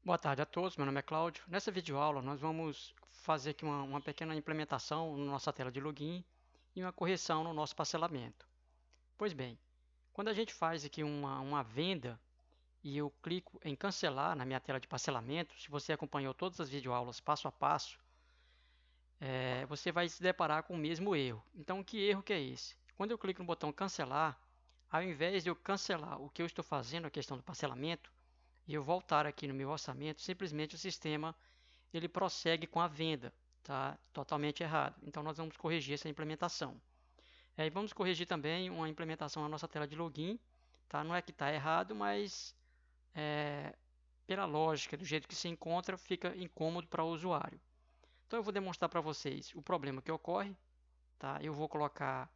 Boa tarde a todos, meu nome é Cláudio. Nessa videoaula nós vamos fazer aqui uma pequena implementação na nossa tela de login e uma correção no nosso parcelamento. Pois bem, quando a gente faz aqui uma venda e eu clico em cancelar na minha tela de parcelamento, se você acompanhou todas as videoaulas passo a passo, você vai se deparar com o mesmo erro. Então, que erro que é esse? Quando eu clico no botão cancelar, ao invés de eu cancelar o que eu estou fazendo, a questão do parcelamento, e eu voltar aqui no meu orçamento, simplesmente o sistema ele prossegue com a venda, tá? Totalmente errado. Então nós vamos corrigir essa implementação. E vamos corrigir também uma implementação na nossa tela de login, tá? Não é que está errado, mas pela lógica, do jeito que se encontra, fica incômodo para o usuário. Então eu vou demonstrar para vocês o problema que ocorre, tá? Eu vou colocar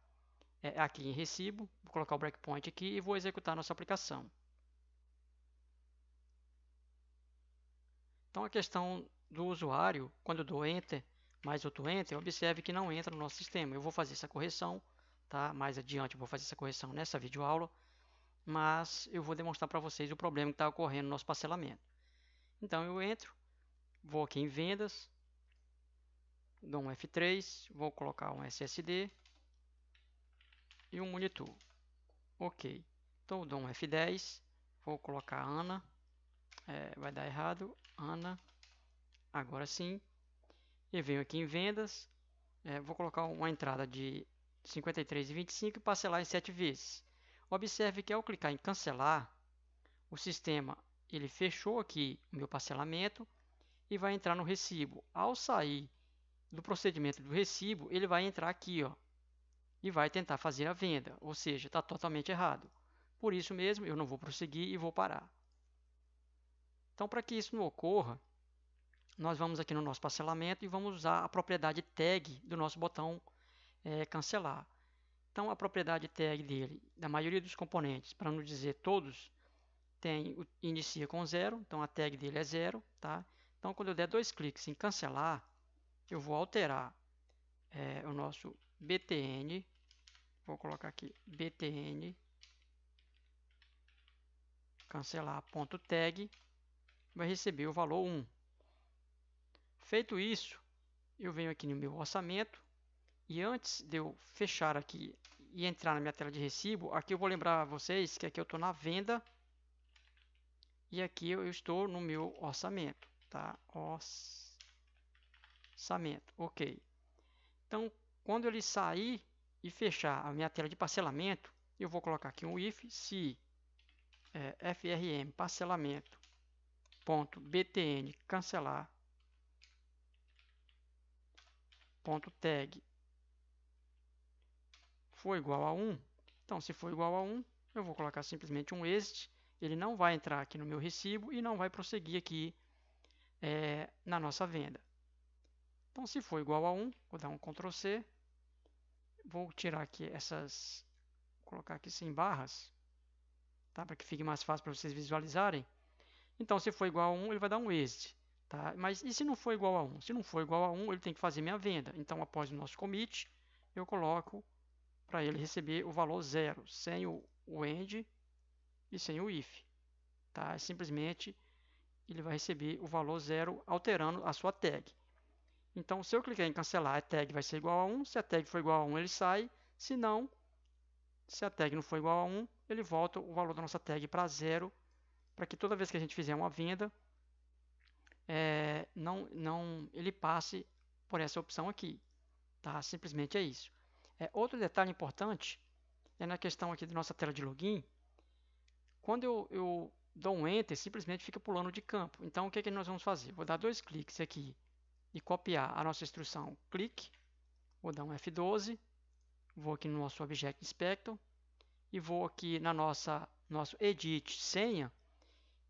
aqui em recibo, vou colocar o breakpoint aqui e vou executar a nossa aplicação. Então a questão do usuário, quando eu dou Enter, mais outro Enter, observe que não entra no nosso sistema. Eu vou fazer essa correção, tá? Mais adiante eu vou fazer essa correção nessa videoaula, mas eu vou demonstrar para vocês o problema que está ocorrendo no nosso parcelamento. Então eu entro, vou aqui em vendas, dou um F3, vou colocar um SSD e um monitor. Ok. Então eu dou um F10, vou colocar Ana, vai dar errado, Ana, agora sim. E venho aqui em vendas, vou colocar uma entrada de 53,25 e parcelar em 7 vezes. Observe que ao clicar em cancelar, o sistema ele fechou aqui o meu parcelamento e vai entrar no recibo. Ao sair do procedimento do recibo, ele vai entrar aqui, ó, e vai tentar fazer a venda, ou seja, está totalmente errado. Por isso mesmo, eu não vou prosseguir e vou parar. Então, para que isso não ocorra, nós vamos aqui no nosso parcelamento e vamos usar a propriedade tag do nosso botão cancelar. Então, a propriedade tag dele, da maioria dos componentes, para não dizer todos, inicia com 0, então a tag dele é 0. Tá? Então, quando eu der 2 cliques em cancelar, eu vou alterar o nosso btn, vou colocar aqui btn, cancelar.tag, vai receber o valor 1. Feito isso, eu venho aqui no meu orçamento, e antes de eu fechar aqui e entrar na minha tela de recibo, aqui eu vou lembrar a vocês que aqui eu estou na venda e aqui eu estou no meu orçamento, tá? Orçamento, ok. Então, quando ele sair e fechar a minha tela de parcelamento, eu vou colocar aqui um if se frm parcelamento ponto btn cancelar ponto tag for igual a 1. Então, se for igual a 1, eu vou colocar simplesmente um exit. Ele não vai entrar aqui no meu recibo e não vai prosseguir aqui na nossa venda. Então, se for igual a 1, vou dar um Ctrl C. Vou tirar aqui essas, vou colocar aqui sem barras, tá? Para que fique mais fácil para vocês visualizarem. Então, se for igual a 1, ele vai dar um exit. Tá? Mas e se não for igual a 1? Se não for igual a 1, ele tem que fazer minha venda. Então, após o nosso commit, eu coloco para ele receber o valor 0, sem o end e sem o if. Tá? Simplesmente ele vai receber o valor 0 alterando a sua tag. Então, se eu clicar em cancelar, a tag vai ser igual a 1. Se a tag for igual a 1, ele sai. Se não, se a tag não for igual a 1, ele volta o valor da nossa tag para 0, para que toda vez que a gente fizer uma venda, ele passe por essa opção aqui. Tá? Simplesmente é isso. Outro detalhe importante é na questão aqui da nossa tela de login. Quando eu dou um Enter, simplesmente fica pulando de campo. Então, o que nós vamos fazer? Vou dar 2 cliques aqui e copiar a nossa instrução clique. Vou dar um F12. Vou aqui no nosso Object Inspector e vou aqui na nosso Edit Senha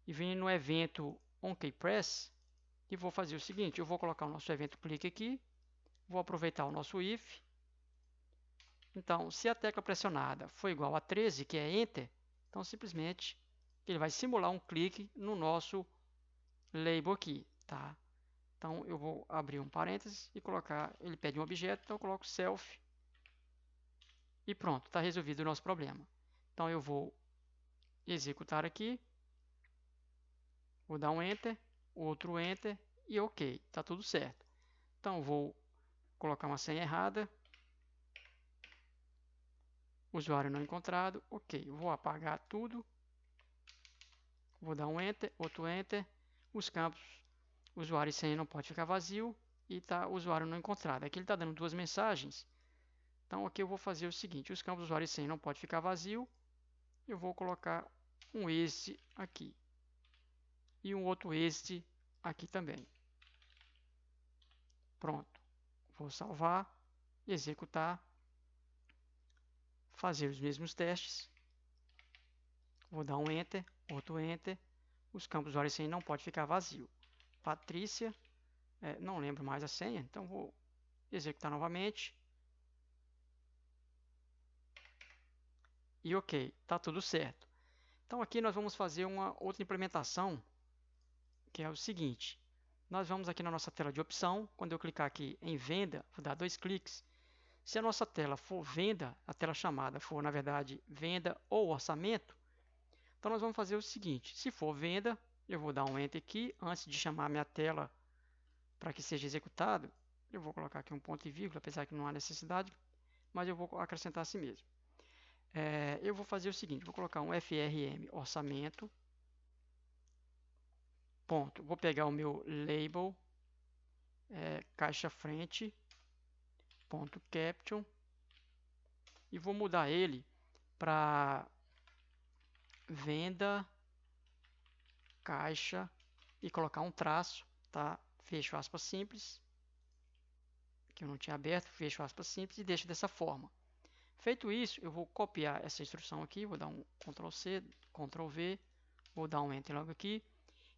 e venho no evento OnKeyPress e vou fazer o seguinte, eu vou colocar o nosso evento clique aqui, vou aproveitar o nosso if. Então, se a tecla pressionada for igual a 13, que é Enter, então simplesmente ele vai simular um clique no nosso label aqui, tá? Então, eu vou abrir um parênteses e colocar, ele pede um objeto, então eu coloco self e pronto, está resolvido o nosso problema. Então, eu vou executar aqui, vou dar um Enter outro Enter e OK, está tudo certo. Então vou colocar uma senha errada, usuário não encontrado, OK, vou apagar tudo, vou dar um Enter, outro Enter, os campos usuário e senha não pode ficar vazio e tá usuário não encontrado. Aqui ele está dando duas mensagens, então aqui eu vou fazer o seguinte, os campos usuário e senha não pode ficar vazio, eu vou colocar um este aqui e um outro este aqui também. Pronto, vou salvar, executar, fazer os mesmos testes, vou dar um Enter, outro Enter, os campos usuário e senha não pode ficar vazio. Patrícia, não lembro mais a senha, então vou executar novamente. E OK, está tudo certo. Então aqui nós vamos fazer uma outra implementação, que é o seguinte. Nós vamos aqui na nossa tela de opção, quando eu clicar aqui em venda, vou dar 2 cliques. Se a nossa tela for venda, a tela chamada for na verdade venda ou orçamento, então nós vamos fazer o seguinte, se for venda, eu vou dar um Enter aqui, antes de chamar minha tela para que seja executado, eu vou colocar aqui um ponto e vírgula, apesar que não há necessidade, mas eu vou acrescentar assim mesmo. Eu vou fazer o seguinte, vou colocar um FRM orçamento, ponto, vou pegar o meu label, caixa frente, ponto caption, e vou mudar ele para venda, caixa, e colocar um traço, tá? Fecho aspas simples, que eu não tinha aberto, fecho aspas simples e deixo dessa forma. Feito isso, eu vou copiar essa instrução aqui, vou dar um Ctrl C, Ctrl V, vou dar um Enter logo aqui.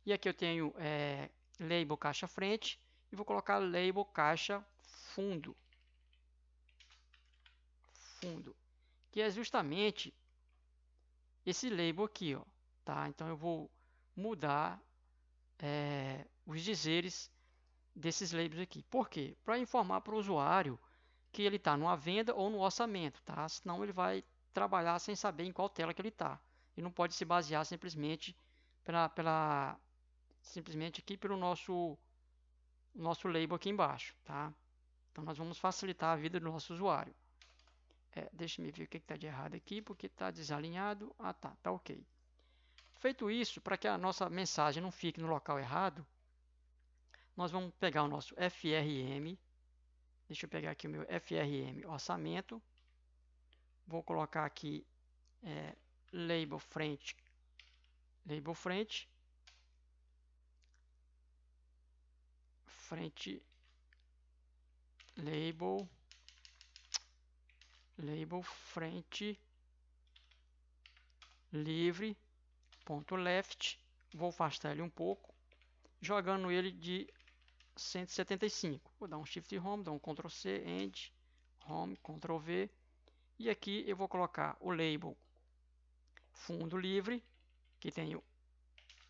E aqui eu tenho label caixa frente e vou colocar label caixa fundo. Fundo, que é justamente esse label aqui, ó, tá? Então eu vou mudar os dizeres desses labels aqui. Por quê? Para informar para o usuário que ele está numa venda ou no orçamento, tá? Senão ele vai trabalhar sem saber em qual tela que ele está. Ele não pode se basear simplesmente simplesmente aqui pelo nosso label aqui embaixo, tá? Então nós vamos facilitar a vida do nosso usuário. Deixa eu ver o que está de errado aqui, porque está desalinhado. Ah, tá ok. Feito isso, para que a nossa mensagem não fique no local errado, nós vamos pegar o nosso FRM. Deixa eu pegar aqui o meu FRM orçamento. Vou colocar aqui label frente, label frente livre ponto left. Vou afastar ele um pouco, jogando ele de 175. Vou dar um Shift Home, dar um Ctrl C, End, Home, Ctrl V. E aqui eu vou colocar o label fundo livre, que tem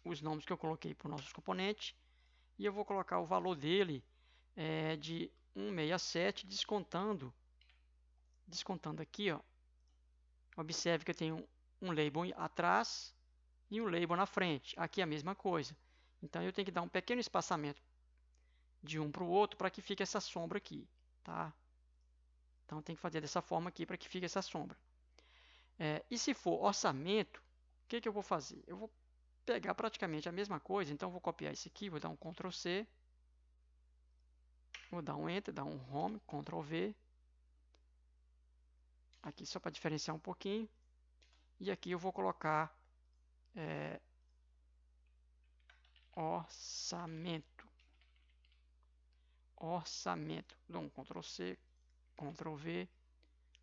os nomes que eu coloquei para os nossos componentes. E eu vou colocar o valor dele de 167, descontando aqui, ó. Observe que eu tenho um label atrás e um label na frente. Aqui é a mesma coisa. Então eu tenho que dar um pequeno espaçamento de um para o outro para que fique essa sombra aqui, tá? Então tem que fazer dessa forma aqui para que fique essa sombra. E se for orçamento, o que eu vou fazer? Eu vou pegar praticamente a mesma coisa, então vou copiar isso aqui, vou dar um Ctrl C, vou dar um Enter, dar um Home, Ctrl V, aqui só para diferenciar um pouquinho, e aqui eu vou colocar orçamento, dou um Ctrl C, Ctrl V,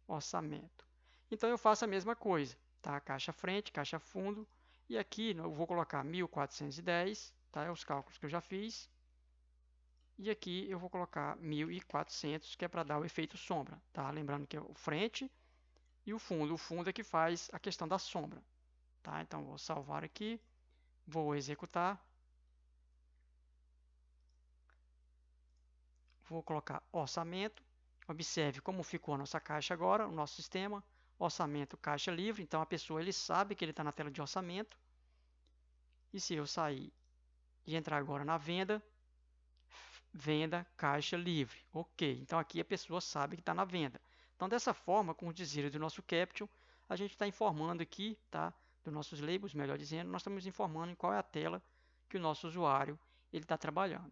orçamento. Então eu faço a mesma coisa, tá? Caixa frente, caixa fundo, e aqui eu vou colocar 1410, tá? É os cálculos que eu já fiz. E aqui eu vou colocar 1400, que é para dar o efeito sombra, tá? Lembrando que é o frente e o fundo. O fundo é que faz a questão da sombra, tá? Então vou salvar aqui, vou executar. Vou colocar orçamento. Observe como ficou a nossa caixa agora, o nosso sistema. Orçamento, caixa livre. Então a pessoa ele sabe que ele está na tela de orçamento. E se eu sair e entrar agora na venda, venda caixa livre. Ok, então aqui a pessoa sabe que está na venda. Então dessa forma, com o dizer do nosso Caption, a gente está informando aqui, tá, dos nossos labels, melhor dizendo, nós estamos informando em qual é a tela que o nosso usuário ele está trabalhando.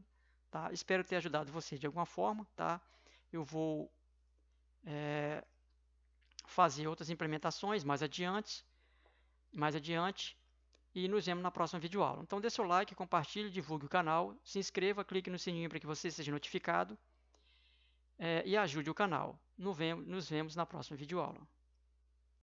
Tá? Espero ter ajudado você de alguma forma. Tá? Eu vou fazer outras implementações mais adiante e nos vemos na próxima videoaula. Então dê seu like, compartilhe, divulgue o canal, se inscreva, clique no sininho para que você seja notificado e ajude o canal. Nos vemos na próxima videoaula.